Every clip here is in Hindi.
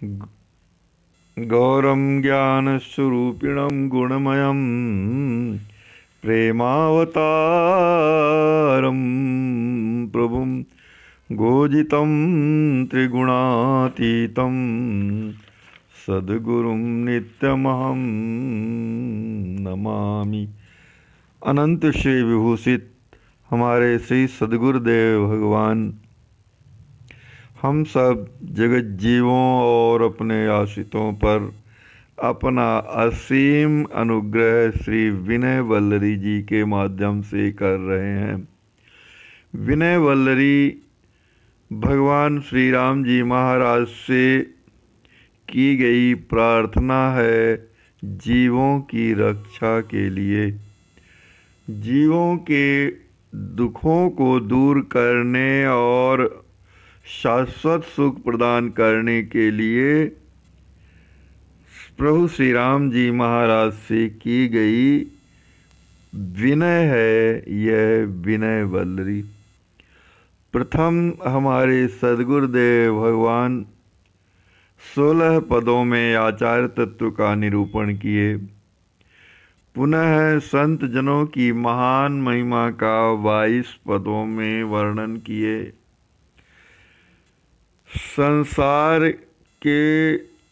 गौरं ज्ञानस्वरूपिणं गुणमयं प्रेमावतारं प्रभुं गोजितं त्रिगुणातीतं सद्गुरुं नित्यमहं नमामि। अनंत श्री विभूषित हमारे श्री सद्गुरुदेव भगवान हम सब जगत जीवों और अपने आश्रितों पर अपना असीम अनुग्रह श्री विनय वल्लरी जी के माध्यम से कर रहे हैं। विनय वल्लरी भगवान श्री राम जी महाराज से की गई प्रार्थना है जीवों की रक्षा के लिए, जीवों के दुखों को दूर करने और शाश्वत सुख प्रदान करने के लिए प्रभु श्री राम जी महाराज से की गई विनय है यह विनय वल्लरी। प्रथम हमारे सद्गुरुदेव भगवान 16 पदों में आचार्य तत्व का निरूपण किए, पुनः संत जनों की महान महिमा का 22 पदों में वर्णन किए, संसार के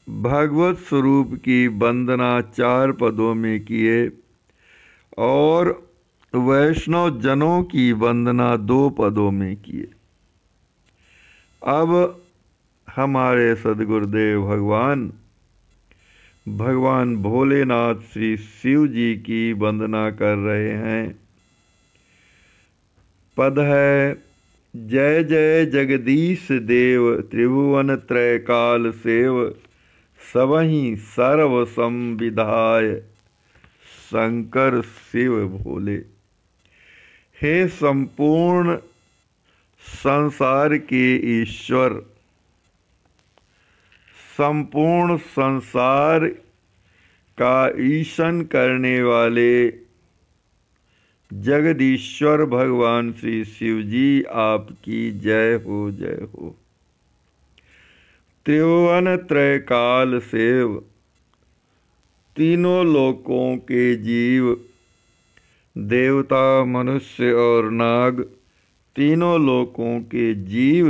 भगवत स्वरूप की वंदना 4 पदों में किए और वैष्णव जनों की वंदना 2 पदों में किए। अब हमारे सद्गुरुदेव भगवान भोलेनाथ श्री शिव जी की वंदना कर रहे हैं। पद है, जय जय जगदीश देव त्रिभुवन त्रय काल सेव, सबहि सर्व संविधाय शंकर शिव भोले। हे संपूर्ण संसार के ईश्वर, संपूर्ण संसार का ईशन करने वाले जगदीश्वर भगवान श्री शिव जी आपकी जय हो जय हो। त्रिभुवन त्रय काल सेव, तीनों लोकों के जीव, देवता मनुष्य और नाग, तीनों लोकों के जीव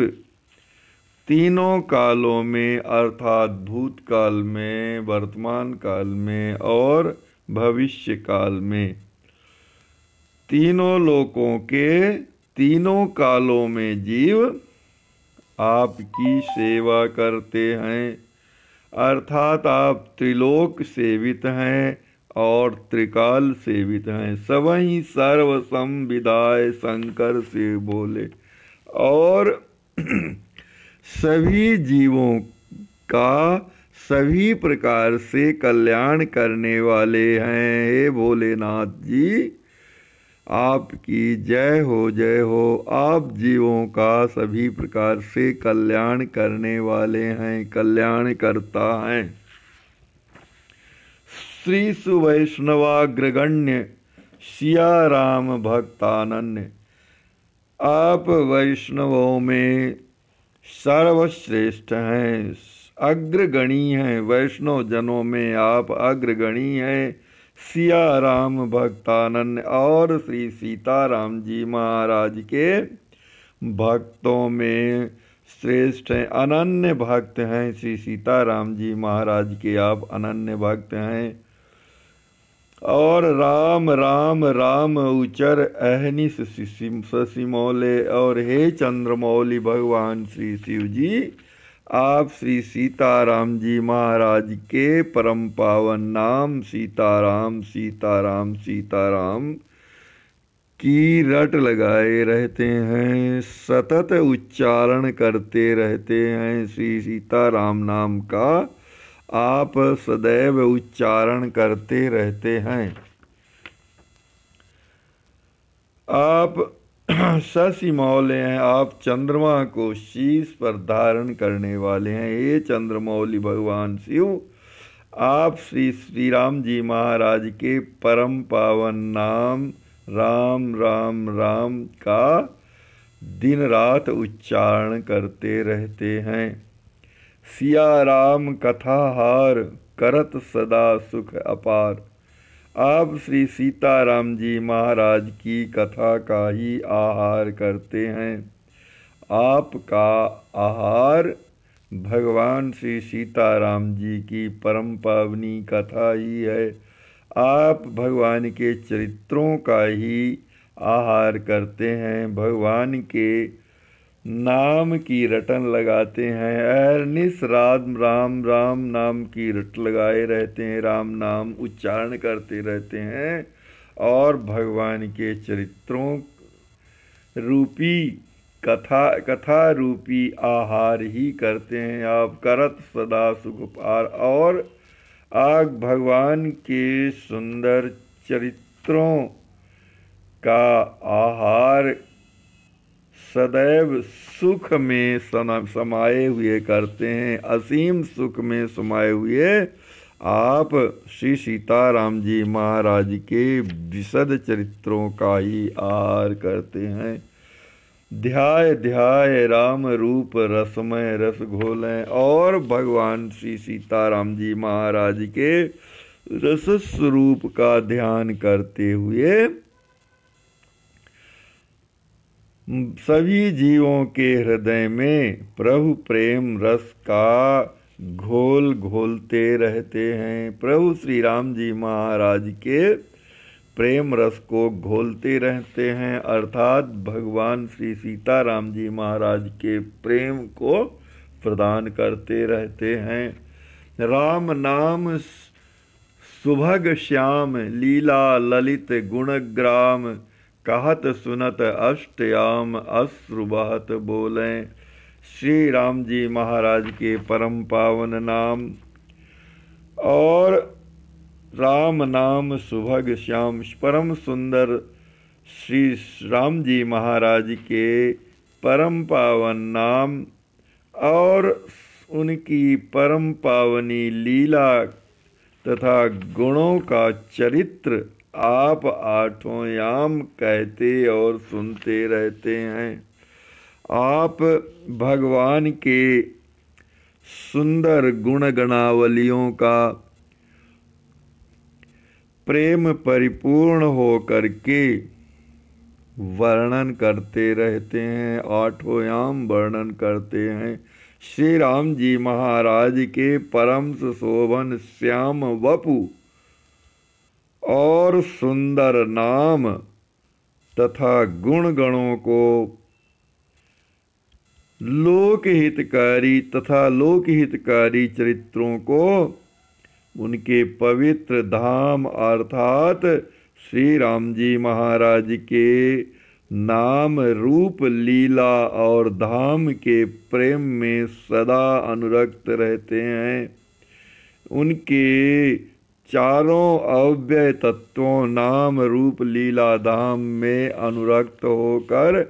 तीनों कालों में अर्थात भूतकाल में, वर्तमान काल में और भविष्य काल में, तीनों लोकों के तीनों कालों में जीव आपकी सेवा करते हैं, अर्थात आप त्रिलोक सेवित हैं और त्रिकाल सेवित हैं। सबहि सर्व संविधाय शंकर शिव बोले, और सभी जीवों का सभी प्रकार से कल्याण करने वाले हैं। हे भोलेनाथ जी आपकी जय हो, आप जीवों का सभी प्रकार से कल्याण करने वाले हैं, कल्याण करता हैं। श्री सुवैष्णवाग्रगण्य सिया राम भक्तानन्य, आप वैष्णवों में सर्वश्रेष्ठ हैं, अग्रगणी हैं, वैष्णव जनों में आप अग्रगणी हैं। सिया राम भक्तानन्य और श्री सीताराम जी महाराज के भक्तों में श्रेष्ठ हैं, अनन्य भक्त हैं। श्री सीताराम जी महाराज के आप अनन्य भक्त हैं। और राम राम राम उचर अहनिस ससिमौले, और हे चंद्रमौली भगवान श्री शिव जी आप श्री सीताराम जी महाराज के परम पावन नाम सीताराम सीताराम सीताराम की रट लगाए रहते हैं, सतत उच्चारण करते रहते हैं। श्री सीताराम नाम का आप सदैव उच्चारण करते रहते हैं। आप ससिमौले हैं, आप चंद्रमा को शीश पर धारण करने वाले हैं। ये चंद्रमौली भगवान शिव आप श्री राम जी महाराज के परम पावन नाम राम राम राम का दिन रात उच्चारण करते रहते हैं। सिया राम कथाहार करत सदा सुख अपार। आप श्री सीताराम जी महाराज की कथा का ही आहार करते हैं। आपका आहार भगवान श्री सीताराम जी की परम पावनी कथा ही है। आप भगवान के चरित्रों का ही आहार करते हैं, भगवान के नाम की रटन लगाते हैं। अहरनिश राम राम राम नाम की रट लगाए रहते हैं, राम नाम उच्चारण करते रहते हैं और भगवान के चरित्रों रूपी कथा रूपी आहार ही करते हैं। आप करत सदा सुख पार और आग भगवान के सुंदर चरित्रों का आहार सदैव सुख में समाये हुए करते हैं। असीम सुख में समाये हुए आप श्री सीताराम जी महाराज के विशद चरित्रों का ही आहार करते हैं। ध्याय ध्याय राम रूप रसमय रस घोलें और भगवान श्री सीताराम जी महाराज के रस स्वरूप का ध्यान करते हुए सभी जीवों के हृदय में प्रभु प्रेम रस का घोल घोलते रहते हैं। प्रभु श्री राम जी महाराज के प्रेम रस को घोलते रहते हैं, अर्थात भगवान श्री सीताराम जी महाराज के प्रेम को प्रदान करते रहते हैं। राम नाम सुभग श्याम लीला ललित गुणग्राम कहत सुनत अष्टयाम अश्रु बहत बोलें। श्री राम जी महाराज के परम पावन नाम और राम नाम सुभग श्याम परम सुंदर श्री राम जी महाराज के परम पावन नाम और उनकी परम पावनी लीला तथा गुणों का चरित्र आप आठों याम कहते और सुनते रहते हैं। आप भगवान के सुंदर गुण गणावलियों का प्रेम परिपूर्ण हो करके वर्णन करते रहते हैं, आठों याम वर्णन करते हैं। श्री राम जी महाराज के परम शोभन श्याम वपु और सुंदर नाम तथा गुण गणों को लोकहितकारी तथा लोकहितकारी चरित्रों को उनके पवित्र धाम अर्थात श्री राम जी महाराज के नाम रूप लीला और धाम के प्रेम में सदा अनुरक्त रहते हैं। उनके चारों अव्यय तत्वों नाम रूप लीला धाम में अनुरक्त होकर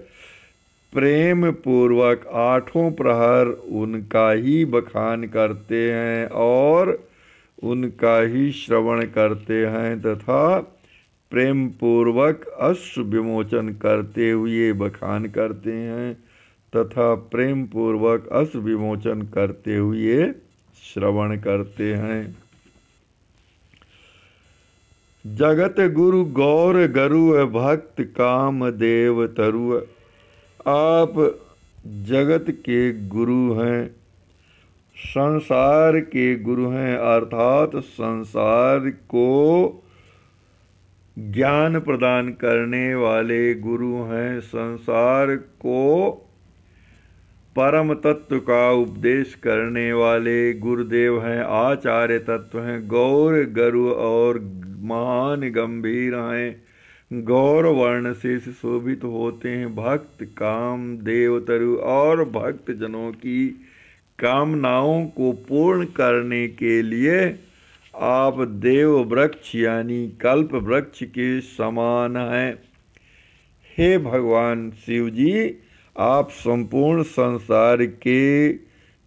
प्रेम पूर्वक आठों प्रहर उनका ही बखान करते हैं और उनका ही श्रवण करते हैं तथा प्रेम पूर्वक अश्रु विमोचन करते हुए बखान करते हैं तथा प्रेम पूर्वक अश्रु विमोचन करते हुए श्रवण करते हैं। जगत गुरु गौर गरु भक्त काम देव तरु। आप जगत के गुरु हैं, संसार के गुरु हैं, अर्थात संसार को ज्ञान प्रदान करने वाले गुरु हैं। संसार को परम तत्व का उपदेश करने वाले गुरुदेव हैं, आचार्य तत्व हैं। गौर गरु और महान गंभीर हैं, गौर वर्ण से शोभित होते हैं। भक्त काम देव तरु और भक्त जनों की कामनाओं को पूर्ण करने के लिए आप देव वृक्ष यानी कल्प वृक्ष के समान हैं। हे भगवान शिव जी, आप संपूर्ण संसार के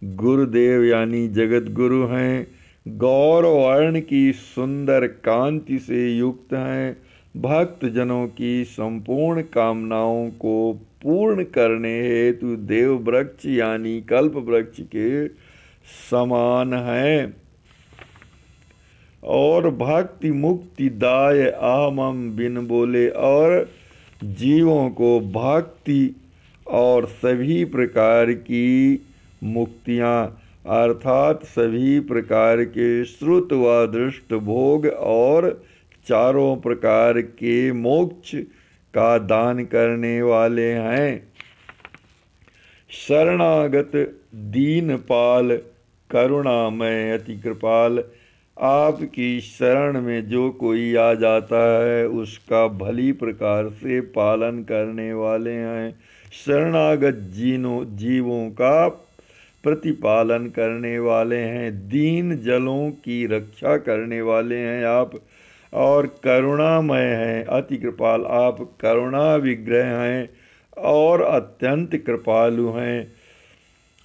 गुरुदेव यानी जगत गुरु हैं। गौर वर्ण की सुंदर कांति से युक्त हैं। भक्त जनों की संपूर्ण कामनाओं को पूर्ण करने हेतु देव वृक्ष यानी कल्प वृक्ष के समान है। और भक्ति मुक्ति दाय अहमम बिन बोले, और जीवों को भक्ति और सभी प्रकार की मुक्तियाँ अर्थात सभी प्रकार के श्रुत व दृष्ट भोग और चारों प्रकार के मोक्ष का दान करने वाले हैं। शरणागत दीनपाल करुणामय अति कृपाल, आपकी शरण में जो कोई आ जाता है उसका भली प्रकार से पालन करने वाले हैं। शरणागत जीवों का प्रतिपालन करने वाले हैं, दीन जलों की रक्षा करने वाले हैं आप, और करुणामय हैं अति कृपाल, आप करुणा विग्रह हैं और अत्यंत कृपालु हैं।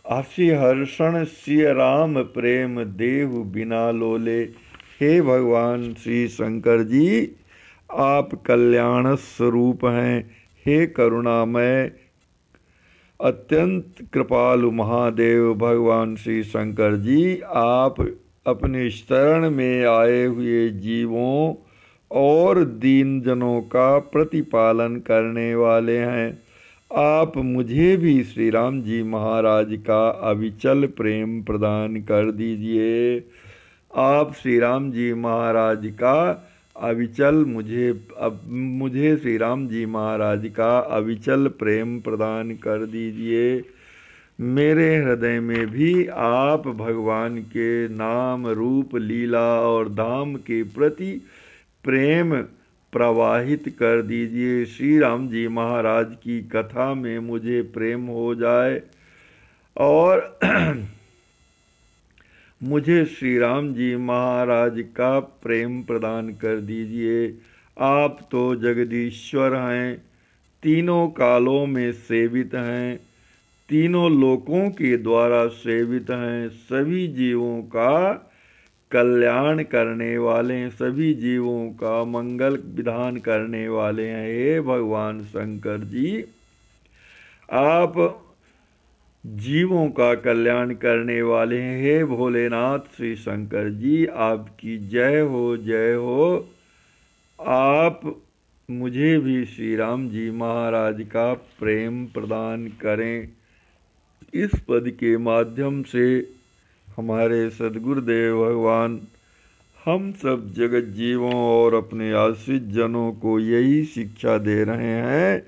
असी हर्षण सिय राम प्रेम देहु बिना लोले, हे भगवान श्री शंकर जी, आप कल्याण स्वरूप हैं। हे करुणामय अत्यंत कृपालु महादेव भगवान श्री शंकर जी, आप अपने शरण में आए हुए जीवों और दीन जनों का प्रतिपालन करने वाले हैं। आप मुझे भी श्री राम जी महाराज का अविचल प्रेम प्रदान कर दीजिए। आप श्री राम जी महाराज का मुझे श्री राम जी महाराज का अविचल प्रेम प्रदान कर दीजिए। मेरे हृदय में भी आप भगवान के नाम रूप लीला और धाम के प्रति प्रेम प्रवाहित कर दीजिए। श्री राम जी महाराज की कथा में मुझे प्रेम हो जाए और मुझे श्री राम जी महाराज का प्रेम प्रदान कर दीजिए। आप तो जगदीश्वर हैं, तीनों कालों में सेवित हैं, तीनों लोकों के द्वारा सेवित हैं, सभी जीवों का कल्याण करने वाले हैं, सभी जीवों का मंगल विधान करने वाले हैं। हे भगवान शंकर जी, आप जीवों का कल्याण करने वाले हैं। हे भोलेनाथ श्री शंकर जी, आपकी जय हो, जय हो। आप मुझे भी श्री राम जी महाराज का प्रेम प्रदान करें। इस पद के माध्यम से हमारे सद्गुरुदेव भगवान हम सब जगत जीवों और अपने आश्रित जनों को यही शिक्षा दे रहे हैं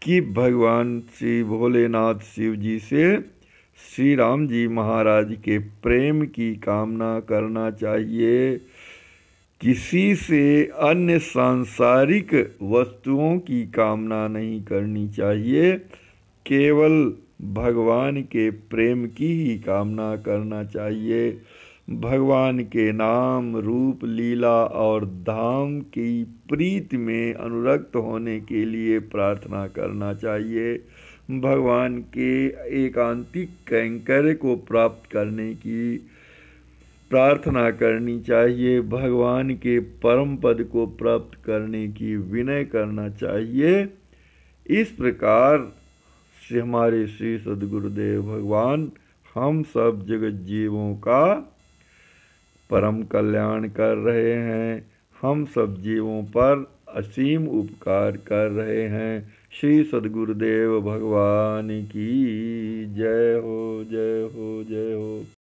कि भगवान श्री भोलेनाथ शिव जी से श्री राम जी महाराज के प्रेम की कामना करना चाहिए। किसी से अन्य सांसारिक वस्तुओं की कामना नहीं करनी चाहिए, केवल भगवान के प्रेम की ही कामना करना चाहिए। भगवान के नाम रूप लीला और धाम की प्रीति में अनुरक्त होने के लिए प्रार्थना करना चाहिए। भगवान के एकांतिक कैंकर्य को प्राप्त करने की प्रार्थना करनी चाहिए। भगवान के परम पद को प्राप्त करने की विनय करना चाहिए। इस प्रकार से हमारे श्री सद्गुरुदेव भगवान हम सब जगत जीवों का परम कल्याण कर रहे हैं, हम सब जीवों पर असीम उपकार कर रहे हैं। श्री सद्गुरुदेव भगवान की जय हो, जय हो, जय हो।